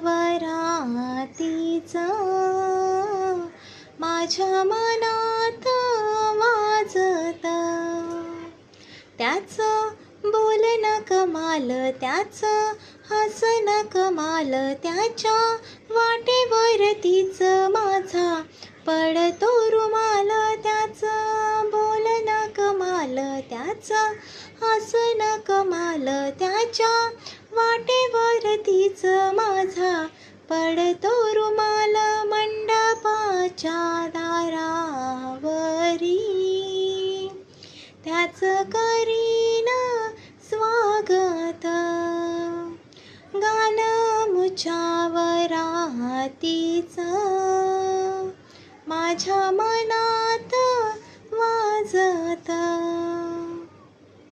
वरातीच माझ्या मनात वाजत, त्याचं बोलणं कमाल, त्याचं हसणं कमाल, त्याच्या वाटेवरतीच माझा पडतो रुमाल. त्याचं बोलणं कमाल, त्याचं हसणं कमाल, त्याच्या वाटेवरतीच माझा पडतो रुमाल. मंडपाच्या दारावरी त्याचं करीन स्वागत, गाणं मुछावरातीच माझ्या मनात